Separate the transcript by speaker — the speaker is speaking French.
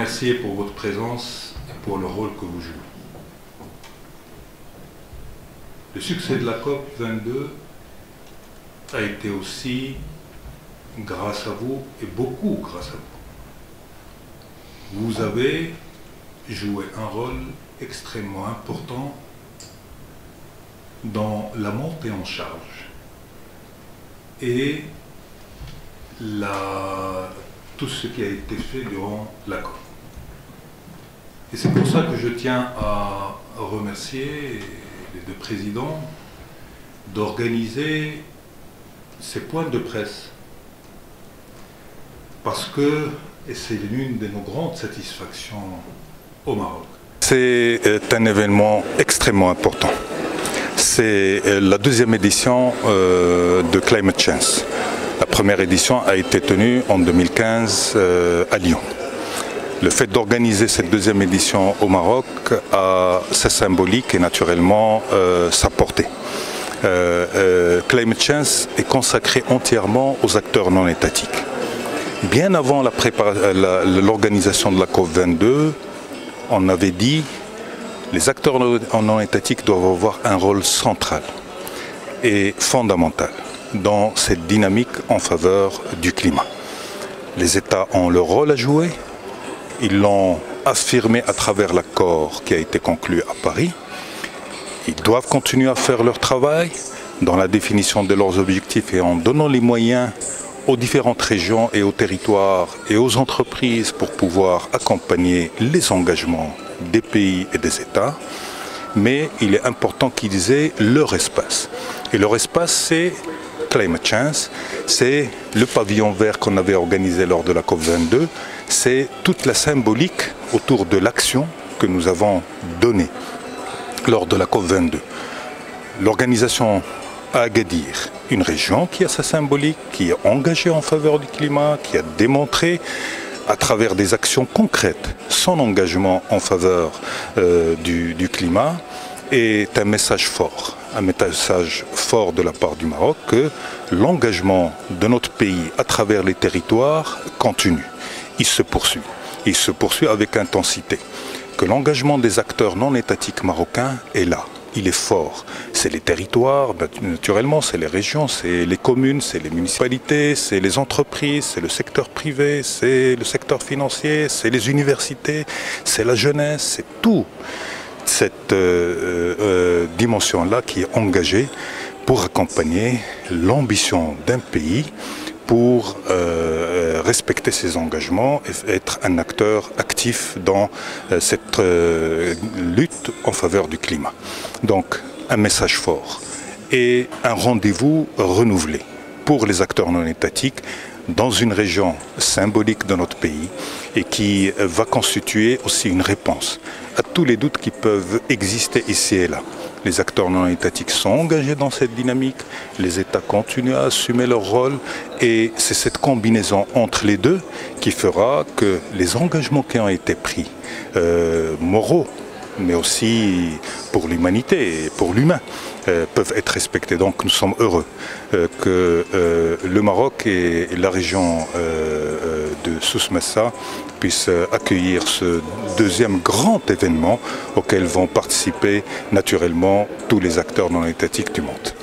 Speaker 1: remercier pour votre présence et pour le rôle que vous jouez. Le succès de la COP 22 a été aussi grâce à vous, et beaucoup grâce à vous. Vous avez joué un rôle extrêmement important dans la montée en charge et tout ce qui a été fait durant la COP. Et c'est pour ça que je tiens à remercier les deux présidents d'organiser ces points de presse. Parce que, et c'est l'une de nos grandes satisfactions au Maroc.
Speaker 2: C'est un événement extrêmement important. C'est la deuxième édition de Climate Change. La première édition a été tenue en 2015 à Lyon. Le fait d'organiser cette deuxième édition au Maroc a sa symbolique et naturellement sa portée. Climate Change est consacré entièrement aux acteurs non étatiques. Bien avant l'organisation de la COP22, on avait dit que les acteurs non étatiques doivent avoir un rôle central et fondamental dans cette dynamique en faveur du climat. Les États ont leur rôle à jouer, ils l'ont affirmé à travers l'accord qui a été conclu à Paris. Ils doivent continuer à faire leur travail dans la définition de leurs objectifs et en donnant les moyens aux différentes régions et aux territoires et aux entreprises pour pouvoir accompagner les engagements des pays et des États. Mais il est important qu'ils aient leur espace. Et leur espace, c'est Climate Change, c'est le pavillon vert qu'on avait organisé lors de la COP22, c'est toute la symbolique autour de l'action que nous avons donnée lors de la COP22. L'organisation à Agadir, une région qui a sa symbolique, qui est engagée en faveur du climat, qui a démontré à travers des actions concrètes son engagement en faveur du climat, est un message fort de la part du Maroc que l'engagement de notre pays à travers les territoires continue. Il se poursuit avec intensité. Que l'engagement des acteurs non étatiques marocains est là. Il est fort. C'est les territoires, naturellement, c'est les régions, c'est les communes, c'est les municipalités, c'est les entreprises, c'est le secteur privé, c'est le secteur financier, c'est les universités, c'est la jeunesse, c'est tout cette dimension-là qui est engagée pour accompagner l'ambition d'un pays pour respecter ses engagements et être un acteur actif dans cette lutte en faveur du climat. Donc, un message fort et un rendez-vous renouvelé pour les acteurs non étatiques dans une région symbolique de notre pays et qui va constituer aussi une réponse à tous les doutes qui peuvent exister ici et là. Les acteurs non étatiques sont engagés dans cette dynamique, les États continuent à assumer leur rôle et c'est cette combinaison entre les deux qui fera que les engagements qui ont été pris, moraux, mais aussi pour l'humanité et pour l'humain, peuvent être respectés. Donc nous sommes heureux que le Maroc et la région de Souss Massa puissent accueillir ce deuxième grand événement auquel vont participer naturellement tous les acteurs non étatiques du monde.